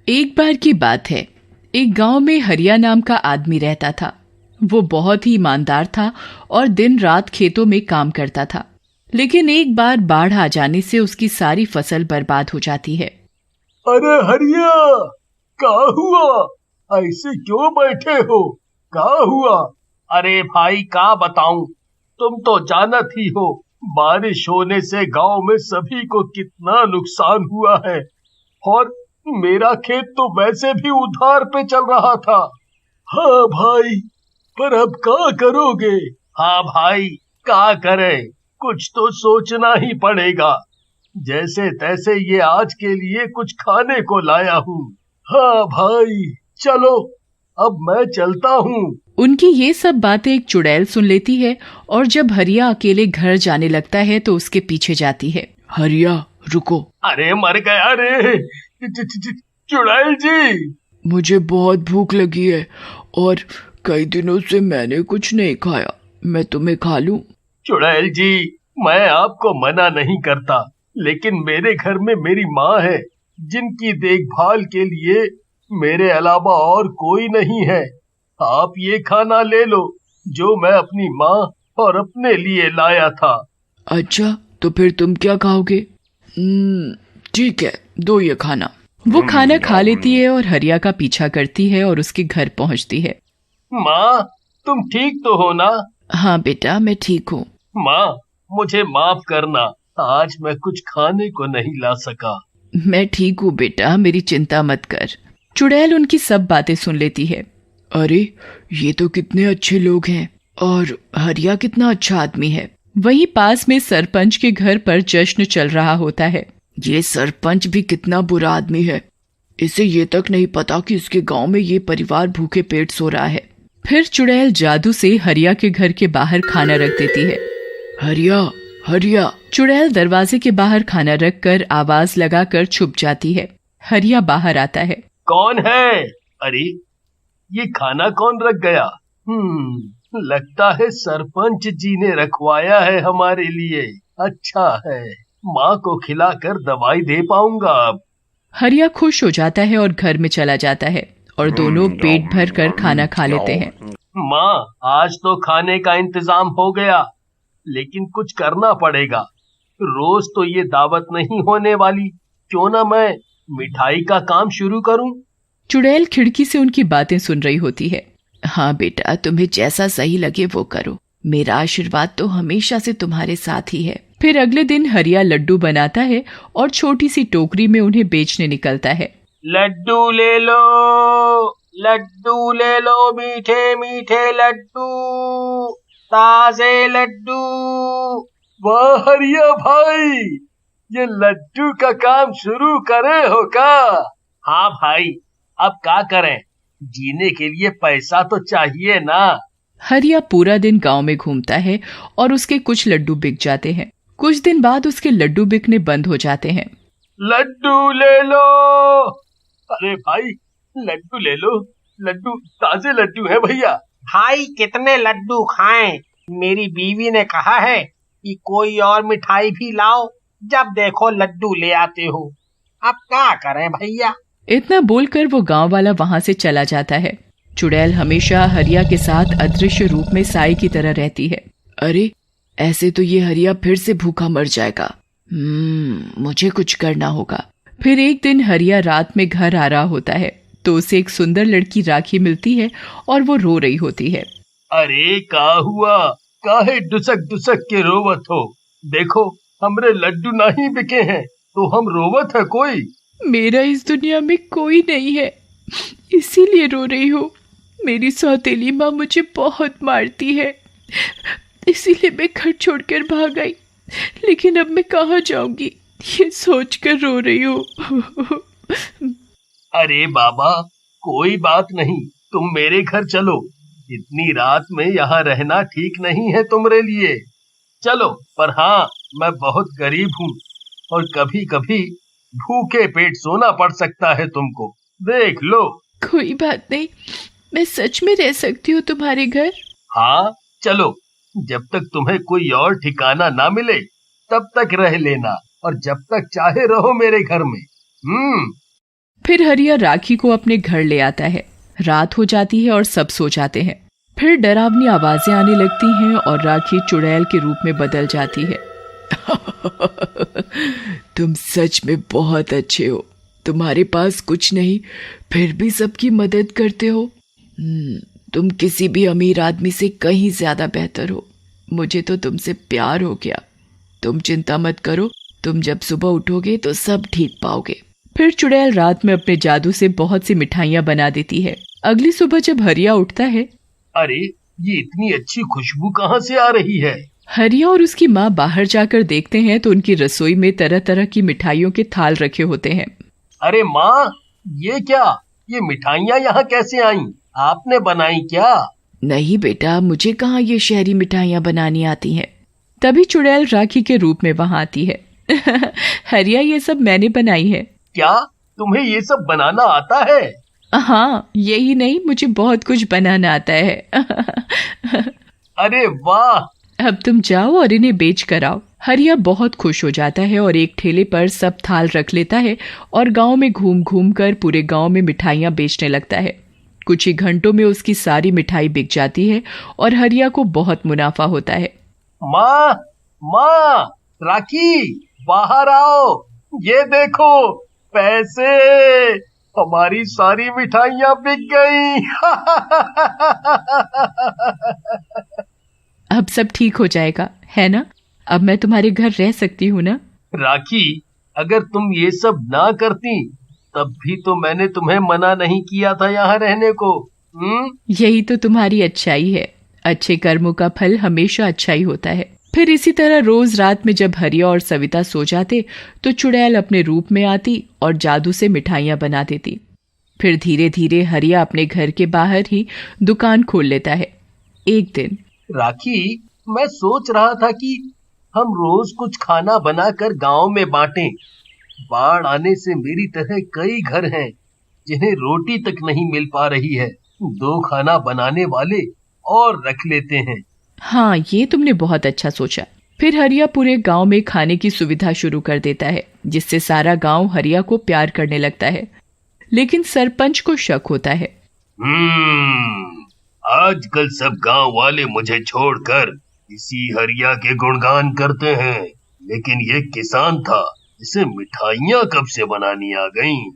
एक बार की बात है, एक गांव में हरिया नाम का आदमी रहता था। वो बहुत ही ईमानदार था और दिन रात खेतों में काम करता था। लेकिन एक बार बाढ़ आ जाने से उसकी सारी फसल बर्बाद हो जाती है। अरे हरिया, क्या हुआ? ऐसे क्यों बैठे हो? क्या हुआ? अरे भाई क्या बताऊं, तुम तो जानत ही हो, बारिश होने से गांव में सभी को कितना नुकसान हुआ है। और मेरा खेत तो वैसे भी उधार पे चल रहा था। हाँ भाई, पर अब क्या करोगे? हाँ भाई, क्या करें, कुछ तो सोचना ही पड़ेगा। जैसे तैसे ये आज के लिए कुछ खाने को लाया हूँ। हाँ भाई, चलो अब मैं चलता हूँ। उनकी ये सब बातें एक चुड़ैल सुन लेती है और जब हरिया अकेले घर जाने लगता है तो उसके पीछे जाती है। हरिया रुको। अरे मर गया रे, चुड़ैल जी। मुझे बहुत भूख लगी है और कई दिनों से मैंने कुछ नहीं खाया, मैं तुम्हें खा लूं? चुड़ैल जी, मैं आपको मना नहीं करता, लेकिन मेरे घर में मेरी माँ है, जिनकी देखभाल के लिए मेरे अलावा और कोई नहीं है। आप ये खाना ले लो जो मैं अपनी माँ और अपने लिए लाया था। अच्छा, तो फिर तुम क्या खाओगे? ठीक है, दो ये खाना। वो खाना खा लेती है और हरिया का पीछा करती है और उसके घर पहुंचती है। माँ, तुम ठीक तो हो ना? हाँ बेटा, मैं ठीक हूँ। माँ, मुझे माफ करना, आज मैं कुछ खाने को नहीं ला सका। मैं ठीक हूँ बेटा, मेरी चिंता मत कर। चुड़ैल उनकी सब बातें सुन लेती है। अरे, ये तो कितने अच्छे लोग हैं और हरिया कितना अच्छा आदमी है। वहीं पास में सरपंच के घर पर जश्न चल रहा होता है। ये सरपंच भी कितना बुरा आदमी है, इसे ये तक नहीं पता कि इसके गांव में ये परिवार भूखे पेट सो रहा है। फिर चुड़ैल जादू से हरिया के घर के बाहर खाना रख देती है। हरिया, हरिया। चुड़ैल दरवाजे के बाहर खाना रखकर आवाज लगाकर छुप जाती है। हरिया बाहर आता है। कौन है? अरे, ये खाना कौन रख गया? लगता है सरपंच जी ने रखवाया है हमारे लिए। अच्छा है, माँ को खिलाकर दवाई दे पाऊंगा अब। हरिया खुश हो जाता है और घर में चला जाता है और दोनों पेट भर कर खाना खा लेते हैं। माँ, आज तो खाने का इंतजाम हो गया, लेकिन कुछ करना पड़ेगा। रोज तो ये दावत नहीं होने वाली, क्यों ना मैं मिठाई का काम शुरू करूं? चुड़ैल खिड़की से उनकी बातें सुन रही होती है। हाँ बेटा, तुम्हें जैसा सही लगे वो करो, मेरा आशीर्वाद तो हमेशा से तुम्हारे साथ ही है। फिर अगले दिन हरिया लड्डू बनाता है और छोटी सी टोकरी में उन्हें बेचने निकलता है। लड्डू ले लो, लड्डू ले लो, मीठे मीठे लड्डू, ताजे लड्डू। वाह हरिया भाई, ये लड्डू का काम शुरू करे हो का? हाँ भाई, अब क्या करें, जीने के लिए पैसा तो चाहिए ना। हरिया पूरा दिन गांव में घूमता है और उसके कुछ लड्डू बिक जाते हैं। कुछ दिन बाद उसके लड्डू बिकने बंद हो जाते हैं। लड्डू ले लो। अरे भाई, लड्डू ले लो, लड्डू ताजे लड्डू है भैया। भाई कितने लड्डू खाएं? मेरी बीवी ने कहा है कि कोई और मिठाई भी लाओ, जब देखो लड्डू ले आते हो। अब क्या करें भैया? इतना बोलकर वो गांव वाला वहां से चला जाता है। चुड़ैल हमेशा हरिया के साथ अदृश्य रूप में साई की तरह रहती है। अरे, ऐसे तो ये हरिया फिर से भूखा मर जाएगा। मुझे कुछ करना होगा। फिर एक दिन हरिया रात में घर आ रहा होता है तो उसे एक सुंदर लड़की राखी मिलती है और वो रो रही होती है। अरे का हुआ, काहे डुसक डुसक के रोवत हो? देखो, हमरे लड्डू नहीं बिके हैं तो हम रोवत है कोई? मेरा इस दुनिया में कोई नहीं है, इसीलिए रो रही हूँ। मेरी सौतेली माँ मुझे बहुत मारती है, इसीलिए मैं घर छोड़कर भाग आई। लेकिन अब मैं कहाँ जाऊंगी, ये सोचकर रो रही हूँ। अरे बाबा, कोई बात नहीं, तुम मेरे घर चलो। इतनी रात में यहाँ रहना ठीक नहीं है तुम्हारे लिए। चलो, पर हाँ, मैं बहुत गरीब हूँ और कभी कभी भूखे पेट सोना पड़ सकता है तुमको, देख लो। कोई बात नहीं, मैं सच में रह सकती हूँ तुम्हारे घर। हाँ चलो, जब तक तुम्हें कोई और ठिकाना ना मिले तब तक रह लेना, और जब तक चाहे रहो मेरे घर में। फिर हरिया राखी को अपने घर ले आता है। रात हो जाती है और सब सो जाते हैं। फिर डरावनी आवाजें आने लगती हैं और राखी चुड़ैल के रूप में बदल जाती है। तुम सच में बहुत अच्छे हो। तुम्हारे पास कुछ नहीं, फिर भी सबकी मदद करते हो। तुम किसी भी अमीर आदमी से कहीं ज्यादा बेहतर हो। मुझे तो तुमसे प्यार हो गया। तुम चिंता मत करो, तुम जब सुबह उठोगे तो सब ठीक पाओगे। फिर चुड़ैल रात में अपने जादू से बहुत सी मिठाइयाँ बना देती है। अगली सुबह जब हरिया उठता है, अरे ये इतनी अच्छी खुशबू कहाँ से आ रही है? हरिया और उसकी माँ बाहर जाकर देखते हैं तो उनकी रसोई में तरह तरह की मिठाइयों के थाल रखे होते हैं। अरे माँ, ये क्या? ये मिठाइयाँ यहाँ कैसे आईं? आपने बनाई क्या? नहीं बेटा, मुझे कहाँ ये शहरी मिठाइयाँ बनानी आती हैं। तभी चुड़ैल राखी के रूप में वहाँ आती है। हरिया, ये सब मैंने बनाई है। क्या तुम्हें ये सब बनाना आता है? हाँ, यही नहीं, मुझे बहुत कुछ बनाना आता है। अरे वाह! अब तुम जाओ और इन्हें बेच कर आओ। हरिया बहुत खुश हो जाता है और एक ठेले पर सब थाल रख लेता है और गांव में घूम घूम कर पूरे गांव में मिठाइयाँ बेचने लगता है। कुछ ही घंटों में उसकी सारी मिठाई बिक जाती है और हरिया को बहुत मुनाफा होता है। माँ, माँ, राखी, बाहर आओ। ये देखो पैसे, हमारी सारी मिठाइयाँ बिक गई। अब सब ठीक हो जाएगा, है ना? अब मैं तुम्हारे घर रह सकती हूँ ना? राखी, अगर तुम ये सब ना करती तब भी तो मैंने तुम्हें मना नहीं किया था यहाँ रहने को। यही तो तुम्हारी अच्छाई है। अच्छे कर्मों का फल हमेशा अच्छा ही होता है। फिर इसी तरह रोज रात में जब हरिया और सविता सो जाते तो चुड़ैल अपने रूप में आती और जादू से मिठाइयाँ बना देती। फिर धीरे धीरे हरिया अपने घर के बाहर ही दुकान खोल लेता है। एक दिन, राखी, मैं सोच रहा था कि हम रोज कुछ खाना बनाकर गांव में बांटें। बाढ़ आने से मेरी तरह कई घर हैं जिन्हें रोटी तक नहीं मिल पा रही है। 2 खाना बनाने वाले और रख लेते हैं। हाँ, ये तुमने बहुत अच्छा सोचा। फिर हरिया पूरे गांव में खाने की सुविधा शुरू कर देता है, जिससे सारा गांव हरिया को प्यार करने लगता है। लेकिन सरपंच को शक होता है। आजकल सब गांव वाले मुझे छोड़कर इसी हरिया के गुणगान करते हैं, लेकिन ये किसान था, इसे मिठाइयाँ कब से बनानी आ गईं?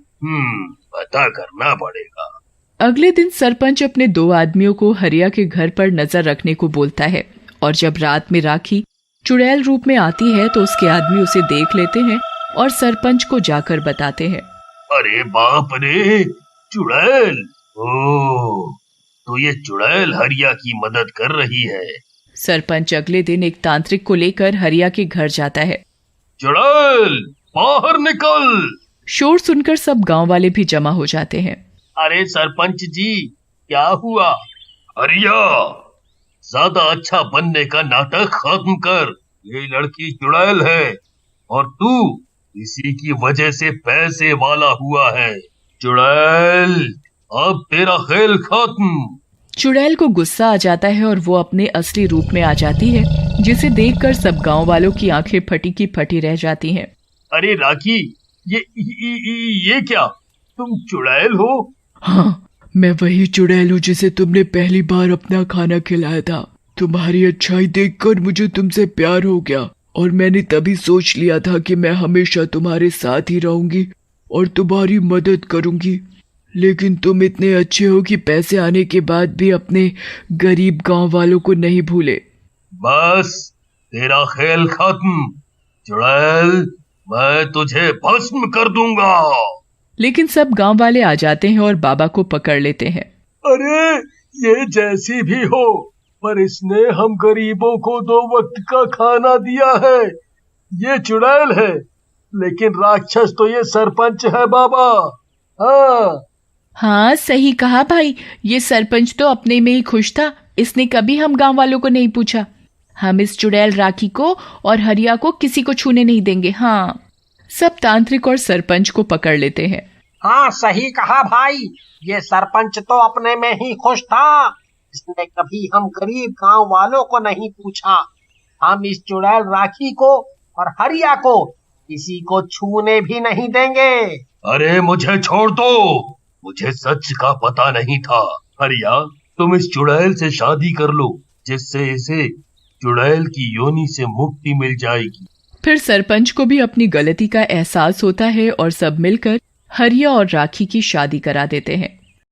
पता करना पड़ेगा। अगले दिन सरपंच अपने 2 आदमियों को हरिया के घर पर नजर रखने को बोलता है और जब रात में राखी चुड़ैल रूप में आती है तो उसके आदमी उसे देख लेते हैं और सरपंच को जाकर बताते हैं। अरे बाप रे, चुड़ैल! ओह, तो ये चुड़ैल हरिया की मदद कर रही है। सरपंच अगले दिन एक तांत्रिक को लेकर हरिया के घर जाता है। चुड़ैल, बाहर निकल! शोर सुनकर सब गांव वाले भी जमा हो जाते हैं। अरे सरपंच जी, क्या हुआ? हरिया, ज्यादा अच्छा बनने का नाटक खत्म कर। ये लड़की चुड़ैल है और तू इसी की वजह से पैसे वाला हुआ है। चुड़ैल, अब तेरा खेल खत्म। चुड़ैल को गुस्सा आ जाता है और वो अपने असली रूप में आ जाती है, जिसे देखकर सब गांव वालों की आंखें फटी की फटी रह जाती हैं। अरे राखी, ये क्या? तुम चुड़ैल हो? हाँ, मैं वही चुड़ैल हूँ जिसे तुमने पहली बार अपना खाना खिलाया था। तुम्हारी अच्छाई देखकर मुझे तुमसे प्यार हो गया और मैंने तभी सोच लिया था कि मैं हमेशा तुम्हारे साथ ही रहूंगी और तुम्हारी मदद करूंगी। लेकिन तुम इतने अच्छे हो कि पैसे आने के बाद भी अपने गरीब गांव वालों को नहीं भूले। बस तेरा खेल खत्म चुड़ैल, मैं तुझे भस्म कर दूंगा। लेकिन सब गांव वाले आ जाते हैं और बाबा को पकड़ लेते हैं। अरे ये जैसी भी हो, पर इसने हम गरीबों को 2 वक्त का खाना दिया है। ये चुड़ैल है, लेकिन राक्षस तो ये सरपंच है बाबा। हाँ, सही कहा भाई। ये सरपंच तो अपने में ही खुश था। इसने कभी हम गांव वालों को नहीं पूछा। हम इस चुड़ैल राखी को और हरिया को किसी को छूने नहीं देंगे। हाँ, सब तांत्रिक और सरपंच को पकड़ लेते हैं। हाँ, सही कहा भाई। ये सरपंच तो अपने में ही खुश था। इसने कभी हम गरीब गांव वालों को नहीं पूछा। हम इस चुड़ैल राखी को और हरिया को किसी को छूने भी नहीं देंगे। अरे मुझे छोड़ दो, मुझे सच का पता नहीं था। हरिया, तुम इस चुड़ैल से शादी कर लो, जिससे इसे चुड़ैल की योनि से मुक्ति मिल जाएगी। फिर सरपंच को भी अपनी गलती का एहसास होता है और सब मिलकर हरिया और राखी की शादी करा देते हैं।